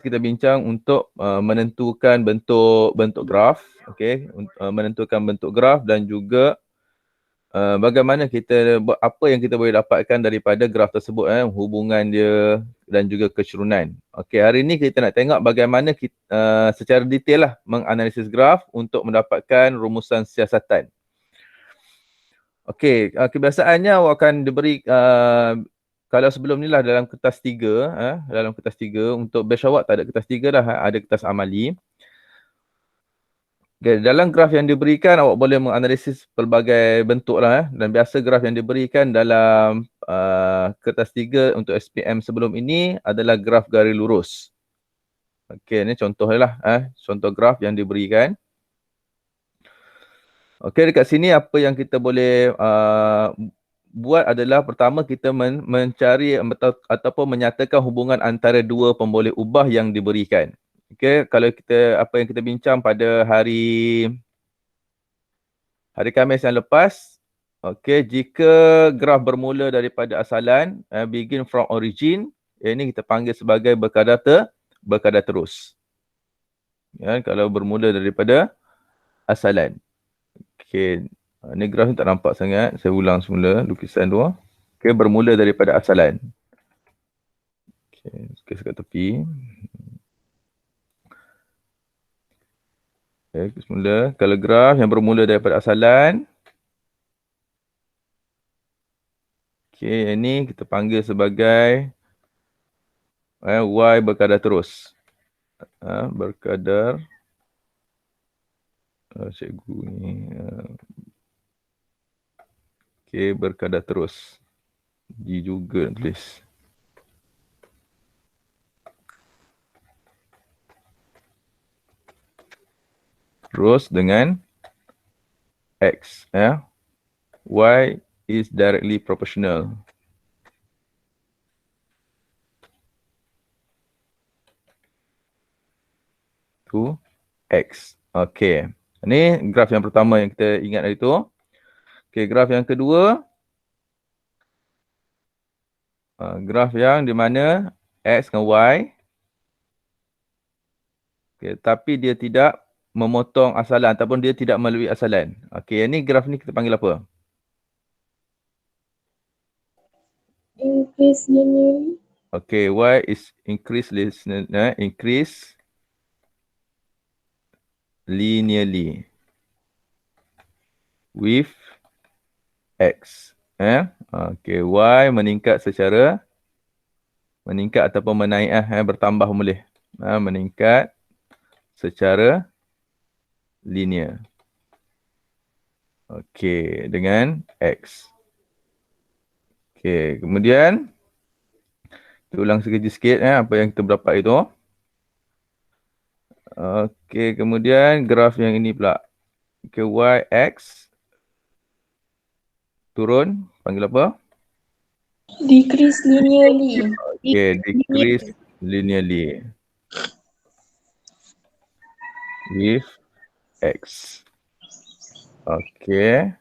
kita bincang untuk menentukan bentuk graf, okey, menentukan bentuk graf dan juga bagaimana kita apa yang kita boleh dapatkan daripada graf tersebut, hubungan dia dan juga keserunan. Okey, hari ini kita nak tengok bagaimana kita secara detail lah menganalisis graf untuk mendapatkan rumusan siasatan. Okey, kebiasaannya awak akan diberi kalau sebelum ni lah dalam kertas 3, dalam kertas 3 untuk batch awak tak ada kertas 3 dah, ada kertas amali. Okay, dalam graf yang diberikan awak boleh menganalisis pelbagai bentuk lah, dan biasa graf yang diberikan dalam kertas 3 untuk SPM sebelum ini adalah graf garis lurus. Okey, ni contoh lah, contoh graf yang diberikan. Okey, dekat sini apa yang kita boleh buat adalah pertama kita mencari ataupun menyatakan hubungan antara dua pemboleh ubah yang diberikan. Okey, kalau apa yang kita bincang pada hari Khamis yang lepas, okey, jika graf bermula daripada asalan, begin from origin, ini kita panggil sebagai berkadar terus. Ya, kalau bermula daripada asalan. Okey, ni graf ni tak nampak sangat. Saya ulang semula lukisan tu. Okey, bermula daripada asalan. Okey, kat tepi. Okey, semula. Kalau graf yang bermula daripada asalan, okey, ini kita panggil sebagai Y berkadar terus. Berkadar. Cikgu ni. Okey, berkadar terus. G juga tulis. Terus dengan X. Y is directly proportional to X. Okey. Ini graf yang pertama yang kita ingat dari tu. Okey, graf yang kedua. Graf yang di mana X dengan Y. Okey, tapi dia tidak memotong asalan ataupun dia tidak melalui asalan. Okey, ini graf ni kita panggil apa? Increase linearly. Okey, Y is increase linearly with X. Okey, Y meningkat ataupun menaik, bertambah boleh. Meningkat secara linear. Okey, dengan X. Okey, kemudian kita ulang sekejap sikit apa yang kita dapat itu. Okey, kemudian graf yang ini pula. Okey, Y, X turun, panggil apa? Decrease linearly. Okay, decrease linearly with X. Okay.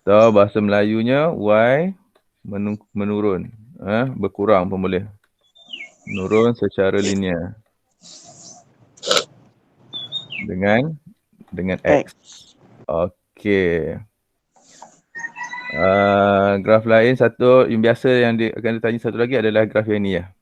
So, bahasa Melayunya Y menurun. Berkurang pun boleh. Menurun secara linear. Dengan X. Okay. Graf lain satu yang biasa yang akan ditanya satu lagi adalah graf yang ni ya.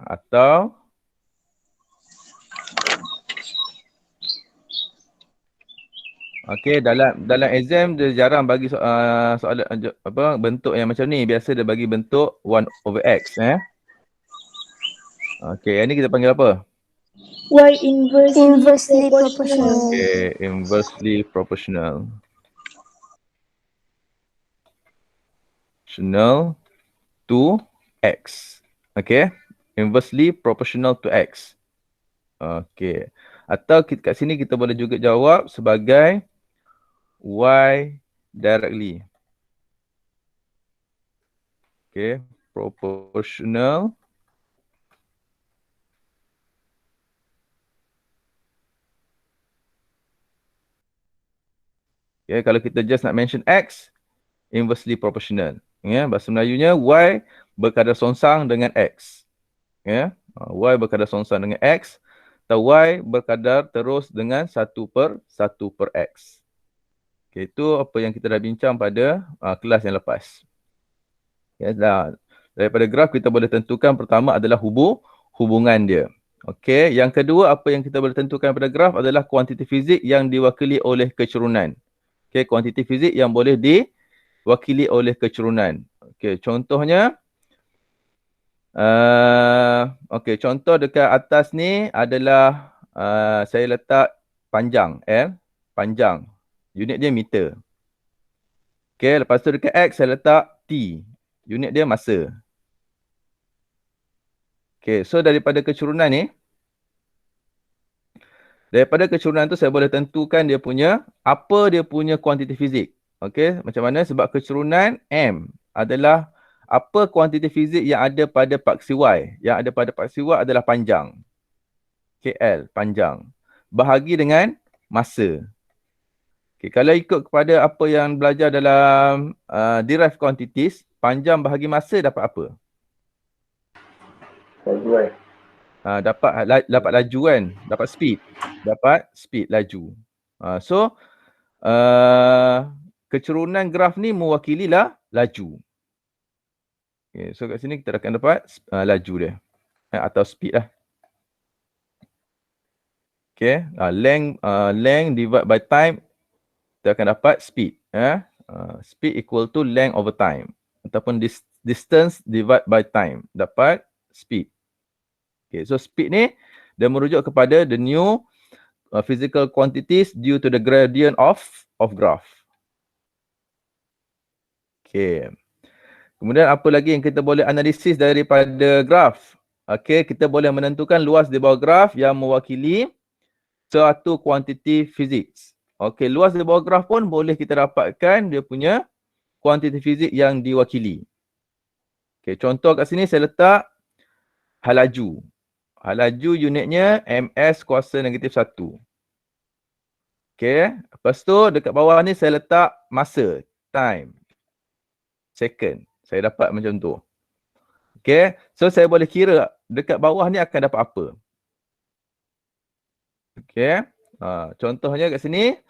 Atau okey, dalam exam dia jarang bagi soalan bentuk yang macam ni. Biasa dia bagi bentuk 1/x Okey, yang ni kita panggil apa? Y inversely proportional. Okay, inversely proportional. Proportional to X. Okay, inversely proportional to X. Okay, atau kat sini kita boleh juga jawab sebagai Y directly. Okay, proportional Okay, kalau kita just nak mention X, inversely proportional. Ya, bahasa Melayunya Y berkadar songsang dengan X. Ya, Y berkadar songsang dengan X atau Y berkadar terus dengan 1/1/X. Okay, itu apa yang kita dah bincang pada kelas yang lepas. Ya, daripada graf kita boleh tentukan pertama adalah hubungan dia. Okey, yang kedua apa yang kita boleh tentukan pada graf adalah kuantiti fizik yang diwakili oleh kecurunan. Okey, kuantiti fizik yang boleh diwakili oleh kecurunan. Okey, contohnya okey, contoh dekat atas ni adalah saya letak panjang L, panjang. Unit dia meter. Okey, lepas tu dekat X saya letak T. Unit dia masa. Okay, so daripada kecurunan ni, tu saya boleh tentukan dia punya, apa dia punya kuantiti fizik. Okay, macam mana? Sebab kecurunan M adalah apa kuantiti fizik yang ada pada paksi Y. Yang ada pada paksi Y adalah panjang. KL, panjang. Bahagi dengan masa. Okay, kalau ikut kepada apa yang belajar dalam derived quantities, panjang bahagi masa dapat apa? Dapat laju kan, dapat speed laju. So kecurunan graf ni mewakililah laju. Okay, so kat sini kita akan dapat laju dia atau speed lah. Okay, length divide by time, kita akan dapat speed. Speed equal to length over time ataupun distance divide by time, dapat speed. Okay, so speed ni dia merujuk kepada the new physical quantities due to the gradient of graph. Okay. Kemudian apa lagi yang kita boleh analisis daripada graf? Okay, kita boleh menentukan luas di bawah graf yang mewakili suatu kuantiti fizik. Okay, luas di bawah graf pun boleh kita dapatkan dia punya kuantiti fizik yang diwakili. Okay, contoh kat sini saya letak hal laju. Hal laju unitnya ms kuasa negatif 1. Okay, lepas tu dekat bawah ni saya letak masa, time, second. Saya dapat macam tu. Okay, so saya boleh kira dekat bawah ni akan dapat apa. Okay, contohnya kat sini,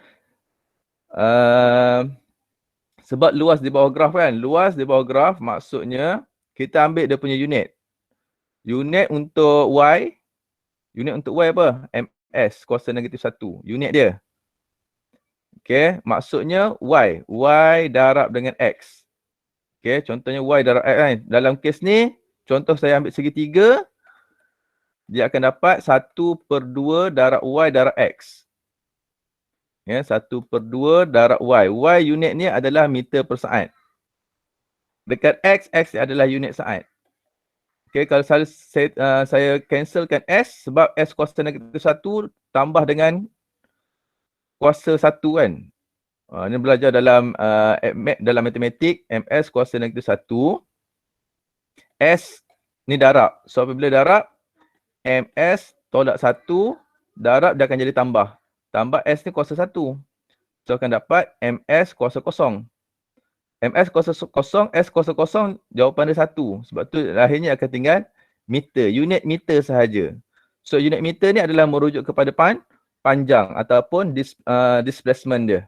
sebab luas di bawah graf kan, luas di bawah graf maksudnya kita ambil dia punya unit. Unit untuk Y apa? ms kuasa negatif 1. Unit dia. Okay, maksudnya Y. Y darab dengan X. Okay, contohnya Y darab X kan. Dalam kes ni, contoh saya ambil segitiga, dia akan dapat 1/2 darab Y darab X. Ya, 1/2 darab Y. Y unit ni adalah meter per saat. Dekat X, X adalah unit saat. Okay, kalau saya cancelkan S sebab S kuasa negatif 1 tambah dengan kuasa 1 kan. Ini belajar dalam matematik, MS kuasa negatif 1. S ni darab. So apabila darab, MS tolak 1, darab dia akan jadi tambah. Tambah S ni kuasa 1. So akan dapat MS kuasa 0. MS kuasa 0, S kuasa 0, jawapan dia 1. Sebab tu akhirnya akan tinggal meter, unit meter sahaja. So unit meter ni adalah merujuk kepada panjang ataupun displacement dia.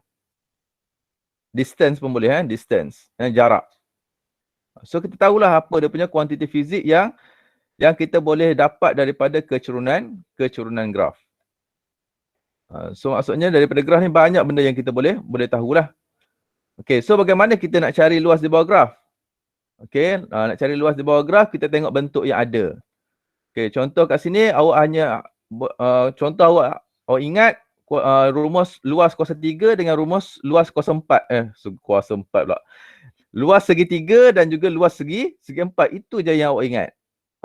Distance pun boleh distance, jarak. So kita tahulah apa dia punya kuantiti fizik yang kita boleh dapat daripada kecurunan graf. So maksudnya daripada graf ni banyak benda yang kita boleh tahulah. Okay, so bagaimana kita nak cari luas di bawah graf? Okay, nak cari luas di bawah graf, kita tengok bentuk yang ada. Okay, contoh kat sini awak hanya, contoh awak ingat rumus luas kuasa 3 dengan rumus luas kuasa 4. Kuasa 4 pula. Luas segitiga dan juga luas segi 4. Itu je yang awak ingat.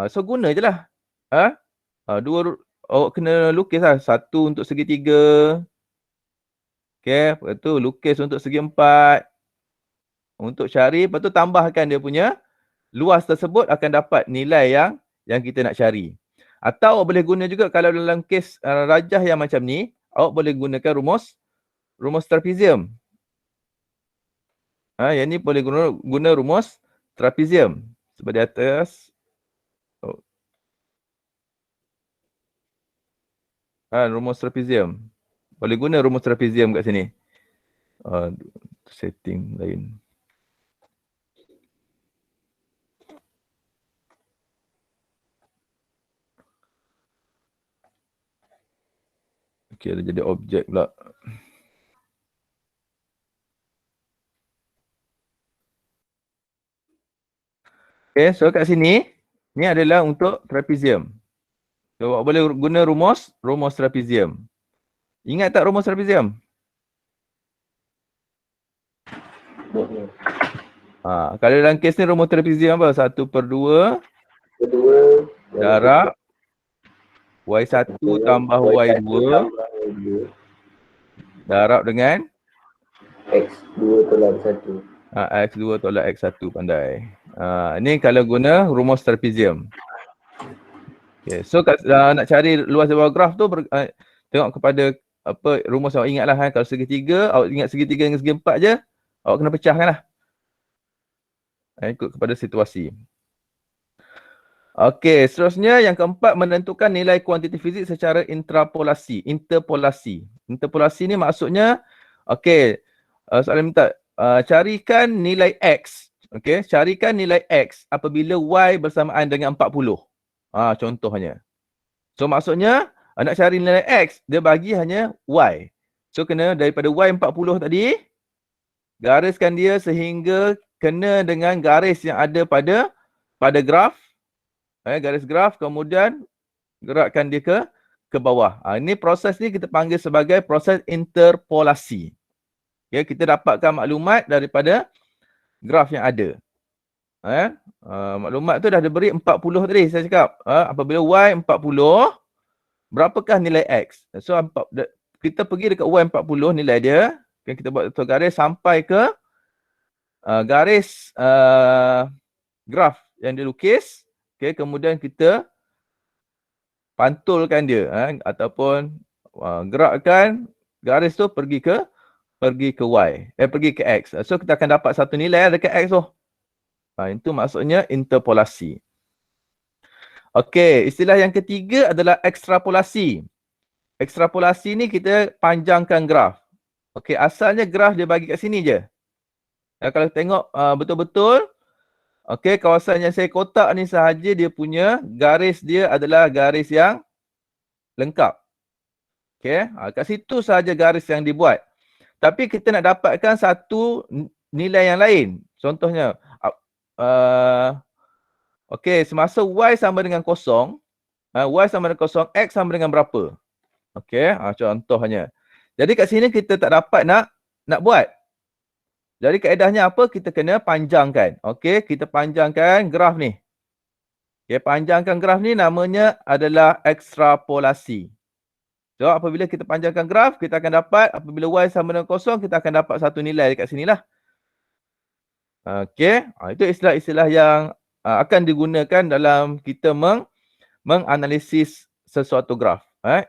So guna je lah. Awak kena lukis lah. Satu untuk segitiga. Okay, lepas tu lukis untuk segi 4. Untuk cari, lepas tu tambahkan dia punya luas tersebut akan dapat nilai yang kita nak cari. Atau awak boleh guna juga kalau dalam kes rajah yang macam ni, awak boleh gunakan rumus trapezium. Yang ni boleh guna rumus trapezium seperti atas. Rumus trapezium. Boleh guna rumus trapezium kat sini. Setting lain. Okey, dah jadi objek pula. Okey, so kat sini, ni adalah untuk trapezium. So, boleh guna rumus trapezium. Ingat tak rumus trapezium? Kalau dalam kes ni rumus trapezium apa? 1/2 darab Y1 tambah Y2 darab dengan X2 tolak X1. X2 tolak X1, pandai. Ni kalau guna rumus trapezium. Okay, so nak cari luas bawah graf tu tengok kepada apa rumus awak ingatlah kan. Kalau segitiga, awak ingat segitiga dengan segi 4 je, awak kena pecahkan lah. Ikut kepada situasi. Okey, seterusnya yang keempat, menentukan nilai kuantiti fizik secara interpolasi. Interpolasi ni maksudnya, okey, soalan minta carikan nilai X. Okey, carikan nilai X apabila Y bersamaan dengan 40. Contohnya. So maksudnya, nak cari nilai X, dia bagi hanya Y. So kena daripada Y 40 tadi, gariskan dia sehingga kena dengan garis yang ada pada graf. Garis graf, kemudian gerakkan dia ke bawah. Ini proses ni kita panggil sebagai proses interpolasi. Okay, kita dapatkan maklumat daripada graf yang ada. Maklumat tu dah diberi 40 tadi saya cakap. Apabila Y 40, berapakah nilai X? So kita pergi dekat Y 40 nilai dia. Okay, kita buat satu garis sampai ke garis graf yang dilukis. Okay, kemudian kita pantulkan dia ataupun gerakkan garis tu pergi ke Y, pergi ke X. So kita akan dapat satu nilai dekat X tu. Itu maksudnya interpolasi. Okey, istilah yang ketiga adalah ekstrapolasi. Ekstrapolasi ni kita panjangkan graf. Okey, asalnya graf dia bagi kat sini je. Kalau tengok betul-betul, okey, kawasan yang saya kotak ni sahaja dia punya garis dia adalah garis yang lengkap. Okey, kat situ sahaja garis yang dibuat. Tapi kita nak dapatkan satu nilai yang lain. Contohnya, okey, semasa Y sama dengan 0, Y sama dengan 0, X sama dengan berapa? Okey, contohnya. Jadi kat sini kita tak dapat nak buat. Jadi kaedahnya apa? Kita kena panjangkan. Okey, kita panjangkan graf ni. Okey, panjangkan graf ni namanya adalah ekstrapolasi. So, apabila kita panjangkan graf, kita akan dapat apabila Y sama dengan 0, kita akan dapat satu nilai dekat sini lah. Okey, itu istilah-istilah yang akan digunakan dalam kita menganalisis sesuatu graf.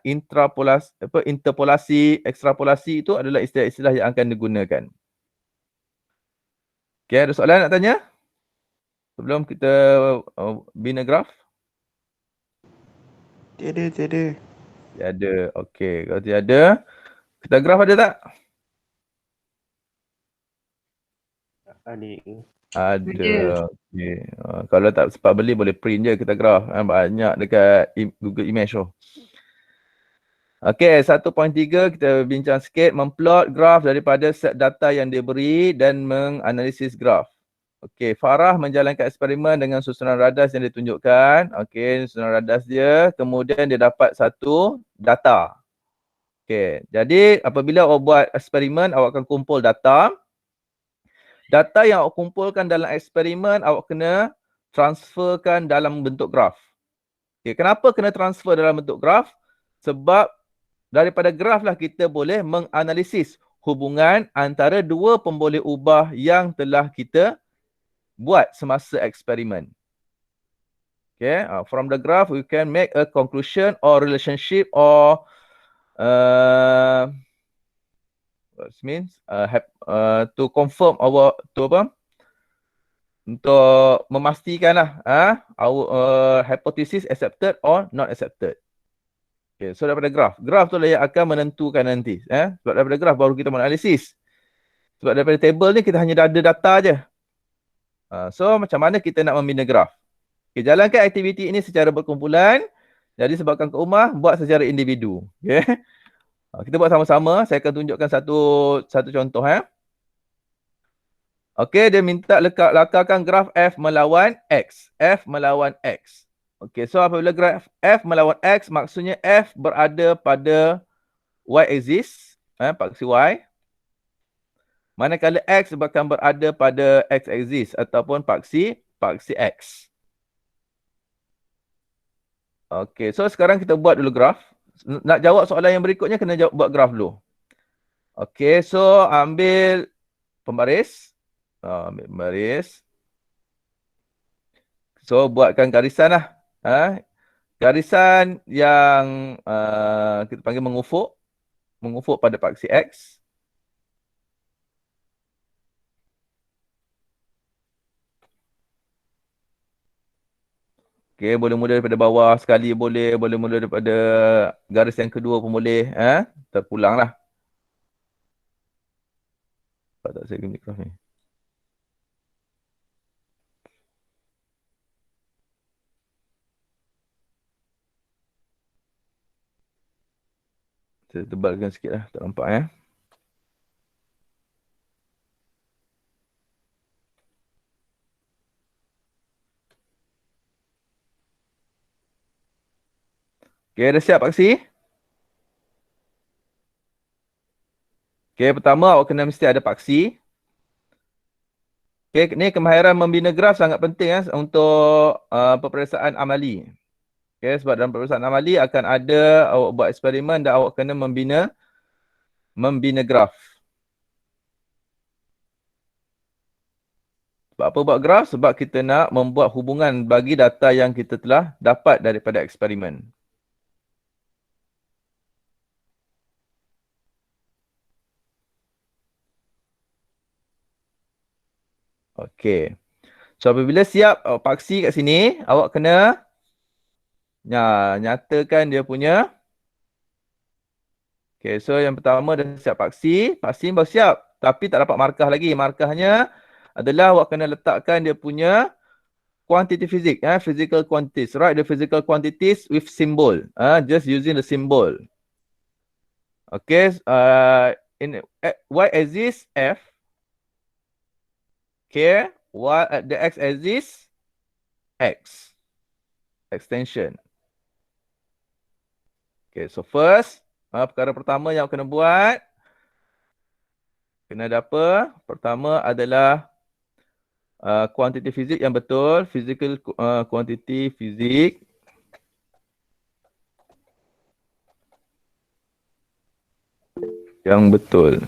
Interpolasi, ekstrapolasi itu adalah istilah-istilah yang akan digunakan. Okey, ada soalan nak tanya? Sebelum kita bina graf? Tiada. Tiada. Okey, kalau tiada, kita graf ada tak? Ada. Okey. Kalau tak sempat beli boleh print je kita graf. Banyak dekat Google Image tu. Okey, 1.3 kita bincang sikit, memplot graf daripada set data yang diberi dan menganalisis graf. Okey, Farah menjalankan eksperimen dengan susunan radas yang ditunjukkan. Okey, susunan radas dia, kemudian dia dapat satu data. Okey, jadi apabila awak buat eksperimen, awak akan kumpul data. Data yang awak kumpulkan dalam eksperimen, awak kena transferkan dalam bentuk graf. Okey, kenapa kena transfer dalam bentuk graf? Sebab daripada graf lah kita boleh menganalisis hubungan antara dua pemboleh ubah yang telah kita buat semasa eksperimen. Okay, from the graph we can make a conclusion or relationship or Which means to confirm our untuk memastikan lah our hypothesis accepted or not accepted. Okay, so daripada graf tu lah yang akan menentukan nanti. Sebab daripada graf baru kita menganalisis. Sebab daripada table ni kita hanya ada data je. So macam mana kita nak membina graf? Okay, jalankan aktiviti ini secara berkumpulan. Jadi sebabkan ke rumah, buat secara individu. Okay. Kita buat sama-sama. Saya akan tunjukkan satu contoh. Okey, dia minta lakarkan graf F melawan X. F melawan X. Okey, so apabila graf F melawan X, maksudnya F berada pada Y axis, paksi Y. Manakala X akan berada pada X axis ataupun paksi X. Okey, so sekarang kita buat dulu graf. Nak jawab soalan yang berikutnya, kena buat graf dulu. Okey, so ambil pembaris. Ambil pembaris. So, buatkan garisan lah. Garisan yang kita panggil mengufuk. Mengufuk pada paksi X. Okey, boleh mula daripada bawah sekali boleh. Boleh mula daripada garis yang kedua pun boleh. Terpulang lah. Tak saya guna graf ni. Saya tebalkan sikit lah. Tak nampak Okey, dah siap paksi? Okey, pertama awak kena mesti ada paksi. Okey, ni kemahiran membina graf sangat penting untuk peperiksaan amali. Okey, sebab dalam peperiksaan amali akan ada awak buat eksperimen dan awak kena membina graf. Sebab apa buat graf? Sebab kita nak membuat hubungan bagi data yang kita telah dapat daripada eksperimen. Okey. So apabila siap awak paksi kat sini, awak kena nyatakan dia punya. Okey, so yang pertama dah siap paksi. Paksi baru siap. Tapi tak dapat markah lagi. Markahnya adalah awak kena letakkan dia punya quantity physics. Physical quantities. Write the physical quantities with symbol. Just using the symbol. Okey, in y-axis F. Okay, the x-axis X. Extension. Okay, so first, perkara pertama yang kena buat, kena ada apa? Pertama adalah quantity fizik yang betul. Physical quantity fizik. Yang betul.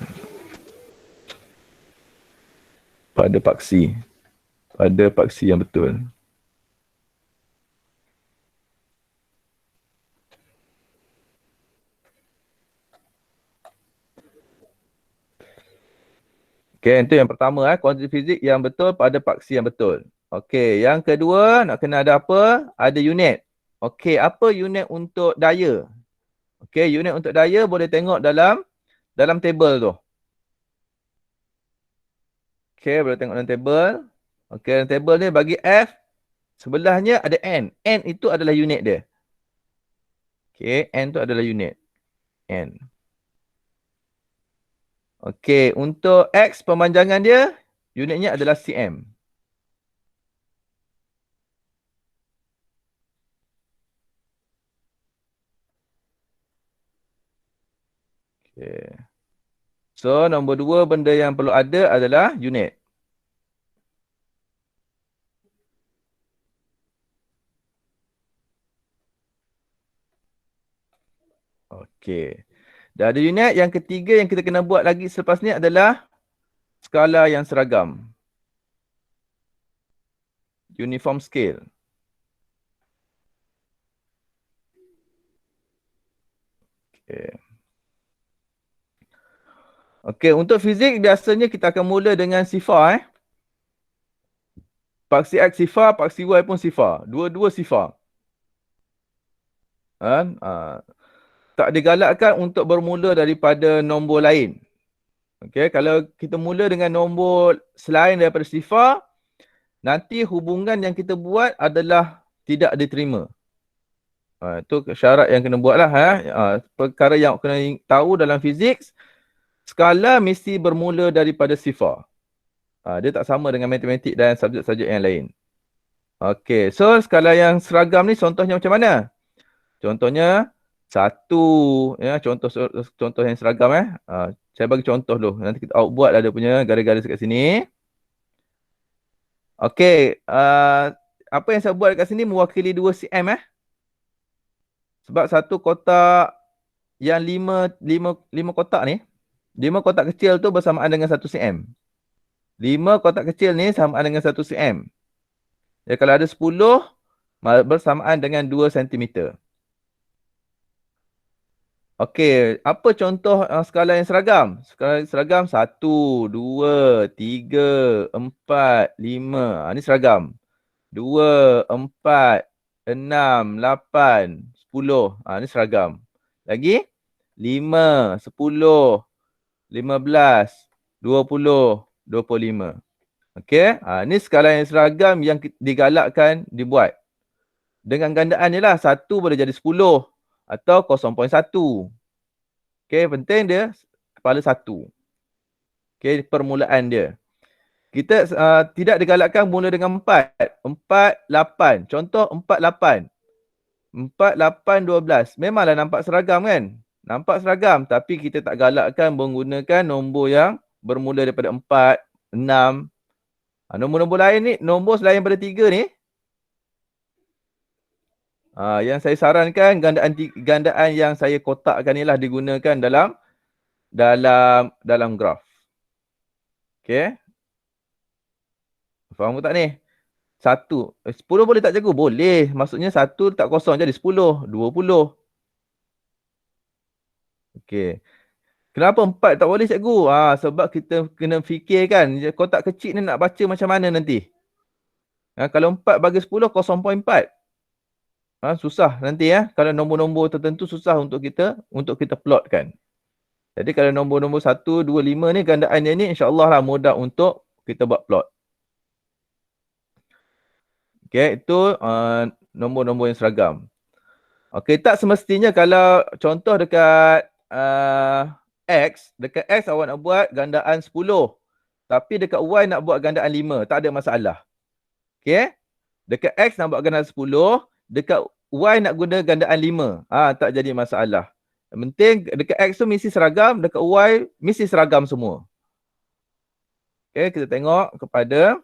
Pada paksi. Pada paksi yang betul. Okey, itu yang pertama kuantiti fizik yang betul pada paksi yang betul. Okey, yang kedua nak kena ada apa? Ada unit. Okey, apa unit untuk daya? Okey, unit untuk daya boleh tengok dalam table tu. Okey, boleh tengok dalam table. Okey, dalam table ni bagi F sebelahnya ada N. N itu adalah unit dia. Okey, N tu adalah unit. N. Okey, untuk X pemanjangan dia, unitnya adalah cm. Okey. So, nombor 2 benda yang perlu ada adalah unit. Okey. Dah ada unit, yang ketiga yang kita kena buat lagi selepas ni adalah skala yang seragam. Uniform scale. Okey. Okey, untuk fizik biasanya kita akan mula dengan sifar. Paksi X sifar, paksi Y pun sifar. Dua-dua sifar. Kan? Tak digalakkan untuk bermula daripada nombor lain. Okey, kalau kita mula dengan nombor selain daripada sifar, nanti hubungan yang kita buat adalah tidak diterima. Itu syarat yang kena buat lah. Perkara yang kena tahu dalam fizik, skala mesti bermula daripada sifar. Dia tak sama dengan matematik dan subjek-subjek yang lain. Okey, so skala yang seragam ni contohnya macam mana? Contohnya 1, ya, contoh yang seragam. Saya bagi contoh dulu. Nanti kita buat ada punya garis-garis kat sini. Okey, apa yang saya buat kat sini mewakili 2 cm. Sebab satu kotak yang 5 kotak ni, 5 kotak kecil tu bersamaan dengan 1 cm. 5 kotak kecil ni sama dengan 1 cm. Ya, kalau ada 10, bersamaan dengan 2 cm. Okey, apa contoh skala yang seragam? Skala yang seragam 1, 2, 3, 4, 5. Ini seragam. 2, 4, 6, 8, 10. Ini seragam. Lagi 5, 10, 15, 20, 25. Okey, ini skala yang seragam yang digalakkan dibuat. Dengan gandaan ni lah, 1 boleh jadi 10 atau 0.1. Okey, penting dia kepala 1. Okey, permulaan dia. Kita tidak digalakkan mula dengan 4. 4, 8. Contoh 4, 8. 4, 8, 12. Memanglah nampak seragam kan? Nampak seragam. Tapi kita tak galakkan menggunakan nombor yang bermula daripada 4, 6. Nombor-nombor lain ni, nombor selain daripada 3 ni, yang saya sarankan gandaan yang saya kotakkan ni lah digunakan dalam graf. Okey. Faham tak ni? 1. 10 boleh tak cikgu? Boleh. Maksudnya 1 tak kosong jadi 10. 20. Okey. Kenapa 4 tak boleh cikgu? Sebab kita kena fikirkan kotak kecil ni nak baca macam mana nanti. Kalau 4 bagi 10, 0.4. Susah nanti ya. Kalau nombor-nombor tertentu susah untuk kita plotkan. Jadi kalau nombor-nombor 1, 2, 5 ni gandaannya ni insya-Allah lah mudah untuk kita buat plot. Okey, itu nombor-nombor yang seragam. Okey, tak semestinya kalau contoh dekat dekat X awak nak buat gandaan 10. Tapi dekat Y nak buat gandaan 5, tak ada masalah. Okey? Dekat X nak buat gandaan 10, dekat Y nak guna gandaan 5. Tak jadi masalah. Yang penting dekat X tu mesti seragam, dekat Y mesti seragam semua. Okey, kita tengok kepada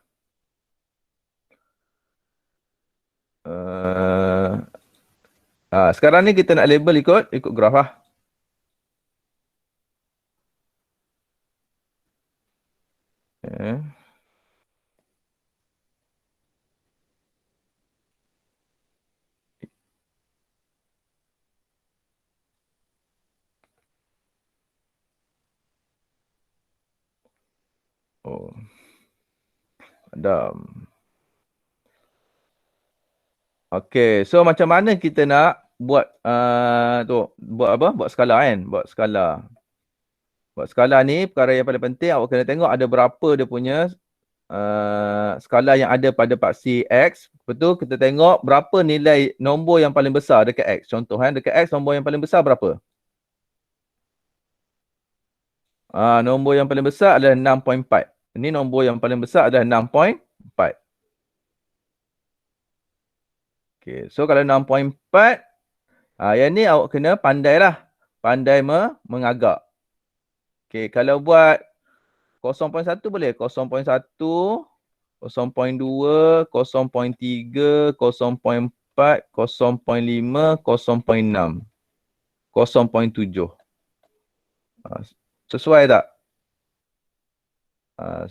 sekarang ni kita nak label ikut graf lah. Okay. Oh. Ada. Okey, so macam mana kita nak buat buat skala kan? Buat skala. Buat skala ni perkara yang paling penting awak kena tengok ada berapa dia punya skala yang ada pada paksi X. Betul, kita tengok berapa nilai nombor yang paling besar dekat X. Contoh dekat X nombor yang paling besar berapa? Nombor yang paling besar adalah 6.4. Ini nombor yang paling besar adalah 6.4. Okay, so kalau 6.4, yang ni awak kena pandai lah. Pandai mengagak. Okay, kalau buat 0.1 boleh. 0.1, 0.2, 0.3, 0.4, 0.5, 0.6, 0.7. Sesuai tak?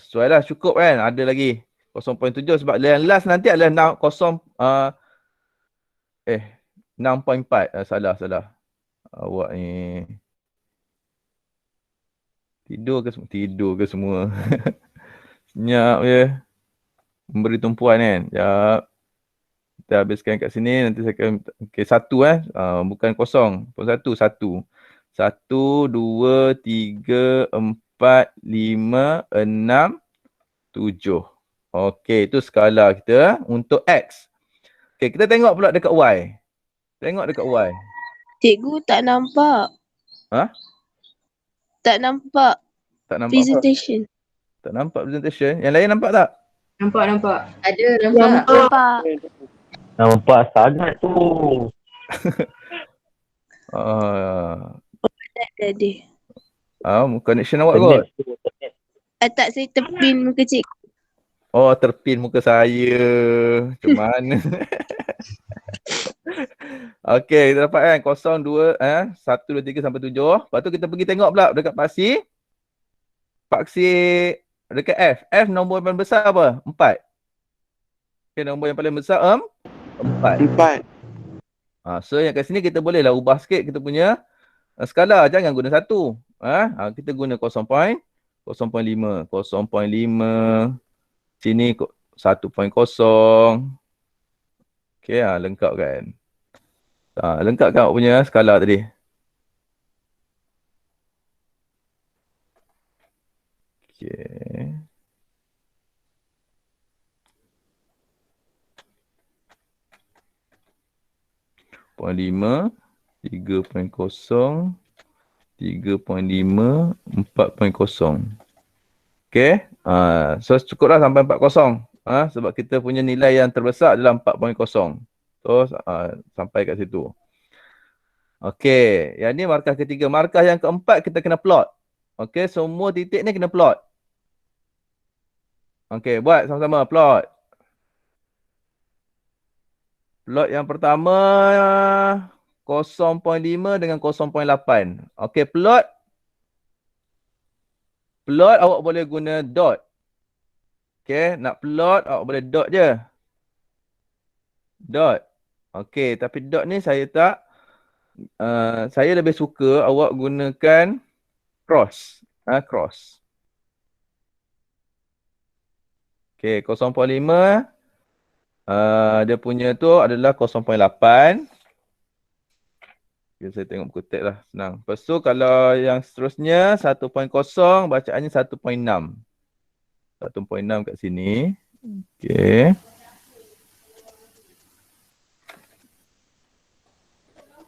Sesuai lah, cukup kan? Ada lagi 0.7 sebab yang last nanti adalah 6.4. Salah. Awak ni. Tidur ke semua. Senyap je. Memberi tumpuan kan. Sekejap. Kita habiskan kat sini. Nanti saya akan. Okay, satu bukan kosong. Pun satu. 1, 2, 3, 4, 5, 6, 7. Okey, itu skala kita untuk X. Okey, kita tengok pula dekat Y. Tengok dekat Y. Cikgu tak nampak. Ha? Tak nampak Tak nampak apa? presentation. Tak nampak presentation. Yang lain nampak tak? Nampak. Ada, Nampak. Nampak sangat tu. Connection awak kot. Tak, saya terpin muka cikgu. Oh, terpin muka saya. Macam mana? Okey, kita dapat kan 0, 2, 1, 2, 3 sampai 7. Lepas tu kita pergi tengok pula dekat paksi. Paksi dekat F. F nombor yang paling besar apa? 4. Okey, nombor yang paling besar 4. So yang kat sini kita bolehlah ubah sikit kita punya skala. Jangan guna 1. Kita guna 0.5. 0.5. Sini 1.0. Okey, lengkap kan. Lengkap kan awak punya skala tadi. Okey. Poin 5, 3.0, 3.5, 4.0. Okey. So cukuplah sampai 40. Sebab kita punya nilai yang terbesar adalah 4.0. So sampai kat situ. Okey, yang ni markah ketiga. Markah yang keempat kita kena plot. Okey, semua titik ni kena plot. Okey, buat sama-sama plot. Plot yang pertama 0.5 dengan 0.8. Okey, plot awak boleh guna dot. Okey, nak plot awak boleh dot je. Dot. Okey, tapi dot ni saya tak saya lebih suka awak gunakan cross. Cross. Okey, 0.5 dia punya tu adalah 0.8. Okay, saya tengok buku teks lah, senang. Lepas tu kalau yang seterusnya 1.0 bacaannya 1.6. 1.6 kat sini. Okey.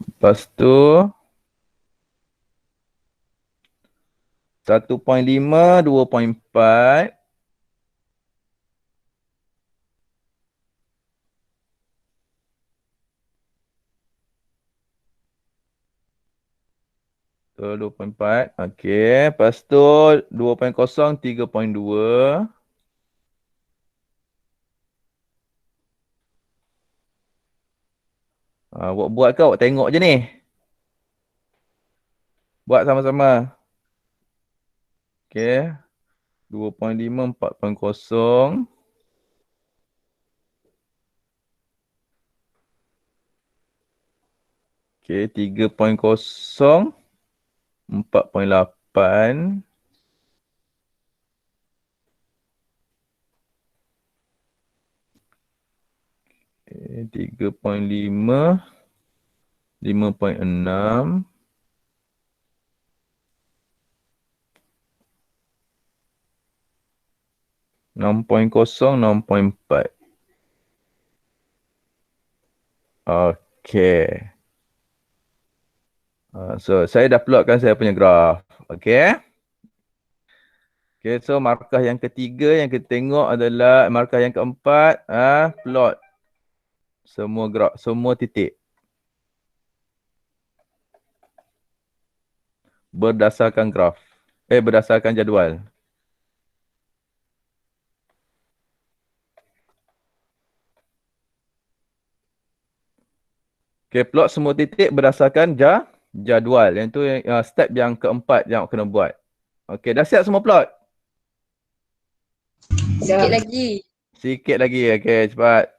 Lepas tu 1.5, 2.4. Tu 2.4. Okey. Lepas tu 2.0, 3.2. Awak buat ke awak tengok je ni? Buat sama-sama. Okey. 2.5, 4.0. Okey, 3.0, 4.8. Okay, 3.5, 5.6. (6.0), 6.4. Okey. So, saya dah plotkan saya punya graf. Okey. Okey, so markah yang ketiga yang kita tengok adalah markah yang keempat. Plot. Semua graf, semua titik. Berdasarkan graf. Berdasarkan jadual. Okey, plot semua titik berdasarkan jadual. Yang tu step yang keempat yang awak kena buat. Okey, dah siap semua plot? Sikit lagi. Sikit lagi. Okey, cepat.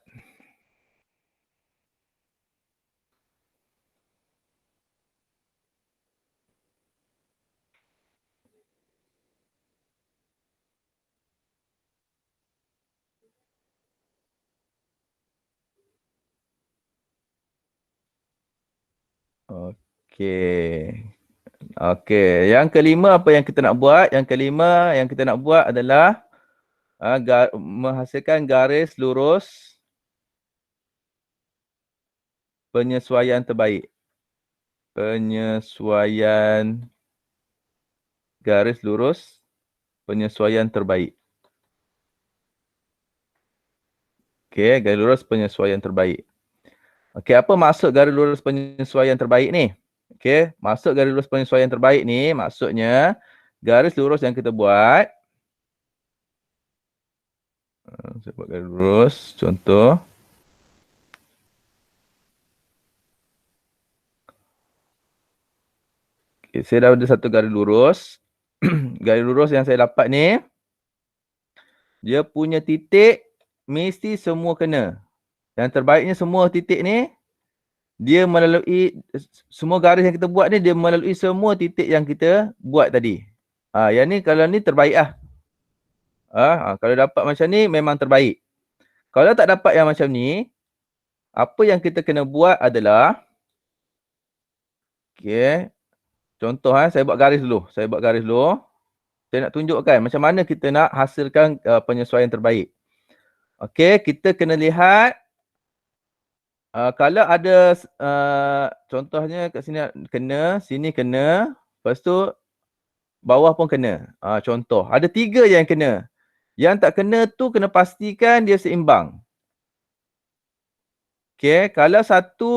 Okey. Okey, yang kelima apa yang kita nak buat? Yang kelima yang kita nak buat adalah menghasilkan garis lurus penyesuaian terbaik. Penyesuaian garis lurus penyesuaian terbaik. Okey, garis lurus penyesuaian terbaik. Okey, apa maksud garis lurus penyesuaian terbaik ni? Okey, maksud garis lurus penyesuaian terbaik ni maksudnya garis lurus yang kita buat. Saya buat garis lurus, contoh. Okay, saya dah ada satu garis lurus. Garis lurus yang saya dapat ni, dia punya titik mesti semua kena. Yang terbaiknya semua titik ni, dia melalui, semua garis yang kita buat ni, dia melalui semua titik yang kita buat tadi. Yang ni kalau ni terbaik lah. Kalau dapat macam ni memang terbaik. Kalau tak dapat yang macam ni, apa yang kita kena buat adalah, okay, contoh saya buat garis dulu. Saya nak tunjukkan macam mana kita nak hasilkan penyesuaian terbaik. Okey, kita kena lihat kalau ada contohnya kat sini kena, sini kena, lepas tu bawah pun kena. Contoh, ada 3 yang kena. Yang tak kena tu kena pastikan dia seimbang. Okey, kalau satu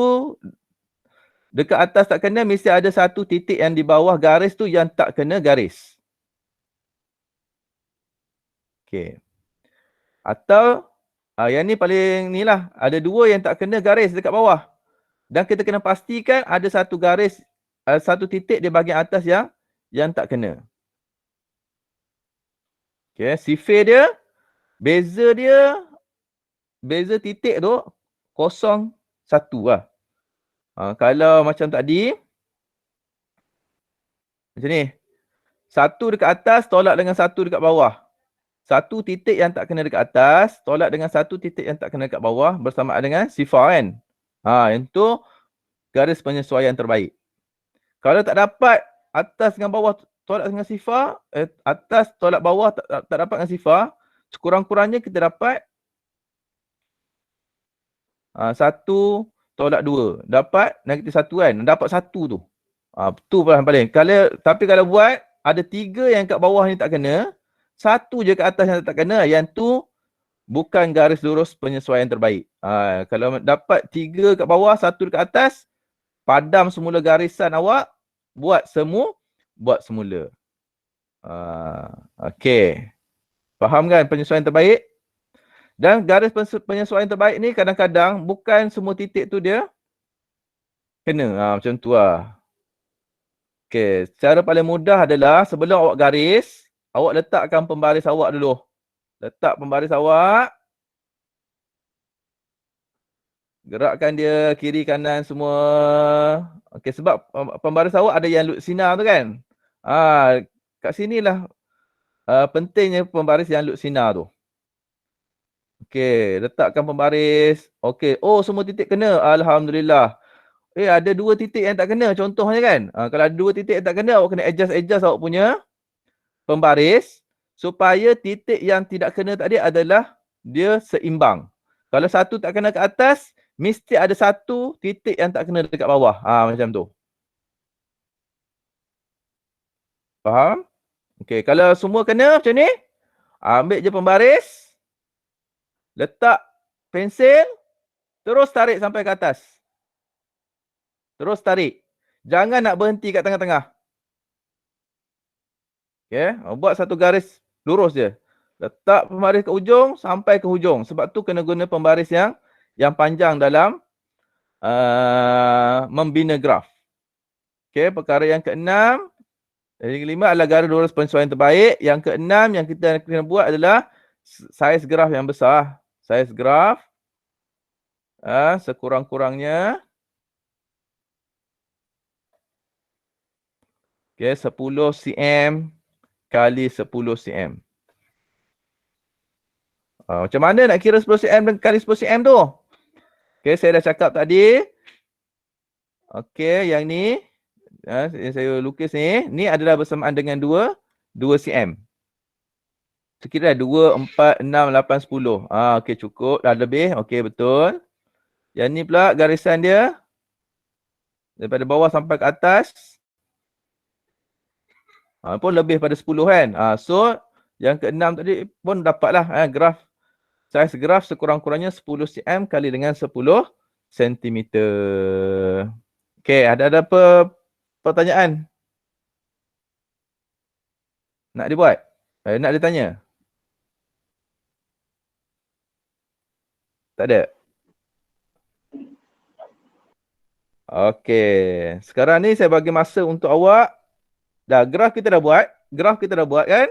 dekat atas tak kena, mesti ada satu titik yang di bawah garis tu yang tak kena garis. Okey. Atau yang ni paling ni lah, ada 2 yang tak kena garis dekat bawah. Dan kita kena pastikan ada satu garis, satu titik di bahagian atas yang tak kena. Okey, sifir dia, beza titik tu 0, 1 lah. Kalau macam tadi, macam ni. 1 dekat atas tolak dengan 1 dekat bawah. 1 titik yang tak kena dekat atas tolak dengan 1 titik yang tak kena dekat bawah bersamaan dengan sifar kan. Yang tu garis penyesuaian terbaik. Kalau tak dapat atas dengan bawah tolak dengan sifar, atas tolak bawah tak dapat dengan sifar, sekurang-kurangnya kita dapat 1 tolak 2. Dapat negatif 1 kan. Dapat 1 tu. Tu paling. Tapi kalau buat ada 3 yang kat bawah ni tak kena, 1 je kat atas yang tak kena, yang tu bukan garis lurus penyesuaian terbaik. Kalau dapat 3 kat bawah, 1 dekat atas, padam semula garisan awak, buat semula. Okey. Faham kan penyesuaian terbaik? Dan garis penyesuaian terbaik ni kadang-kadang bukan semua titik tu dia kena. Macam tu lah. Okey, cara paling mudah adalah sebelum awak garis, awak letakkan pembaris awak dulu. Letak pembaris awak. Gerakkan dia kiri kanan semua. Okey, sebab pembaris awak ada yang lut sinar tu kan. Kat sinilah pentingnya pembaris yang lut sinar tu. Okey, letakkan pembaris. Okey, semua titik kena. Alhamdulillah. Ada 2 titik yang tak kena contohnya kan. Kalau ada 2 titik yang tak kena, awak kena adjust awak punya pembaris supaya titik yang tidak kena tadi adalah dia seimbang. Kalau satu tak kena ke atas, mesti ada satu titik yang tak kena dekat bawah. Macam tu. Faham? Okey, kalau semua kena macam ni, ambil je pembaris, letak pensil, terus tarik sampai ke atas. Terus tarik. Jangan nak berhenti kat tengah-tengah. Okay. Buat satu garis lurus je. Letak pembaris ke ujung sampai ke hujung. Sebab tu kena guna pembaris yang panjang dalam membina graf. Okay. Perkara yang keenam. Yang kelima adalah garis lurus penyesuaian terbaik. Yang keenam yang kita kena buat adalah saiz graf yang besar. Saiz graf. Sekurang-kurangnya. Okay, 10 cm kali 10 cm. Macam mana nak kira 10 cm kali 10 cm tu? Okay, saya dah cakap tadi. Okay, yang ni Yang saya lukis ni adalah bersamaan dengan 2 cm. Sekiranya 2, 4, 6, 8, 10. Okey, cukup. Dah lebih. Okey, betul. Yang ni pula garisan dia daripada bawah sampai ke atas. Pun lebih pada 10 kan. So, yang ke-6 tadi pun dapatlah graf. Saiz graf sekurang-kurangnya 10 cm kali dengan 10 cm. Okey, ada apa pertanyaan? Nak dibuat? Nak ditanya? Tak ada? Okey. Sekarang ni saya bagi masa untuk awak. Dah, graf kita dah buat. Kan?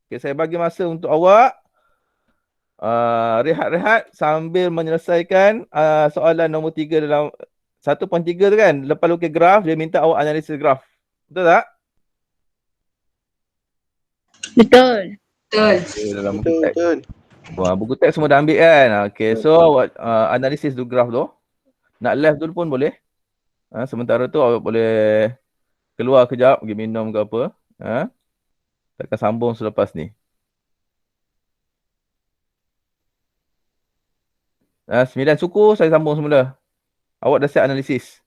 Okey, saya bagi masa untuk awak. Rehat-rehat sambil menyelesaikan soalan nombor 3 dalam 1.3 tu kan. Lepas lukis graf, dia minta awak analisis graf. Betul tak? Betul. Betul. Okay, dalam buku teks. Buku teks semua dah ambil kan. Okay, so awak analisis tu graf tu. Nak left dulu pun boleh. Sementara tu awak boleh keluar kejap, pergi minum ke apa. Kita akan sambung selepas ni. 9 suku saya sambung semula. Awak dah siap analisis.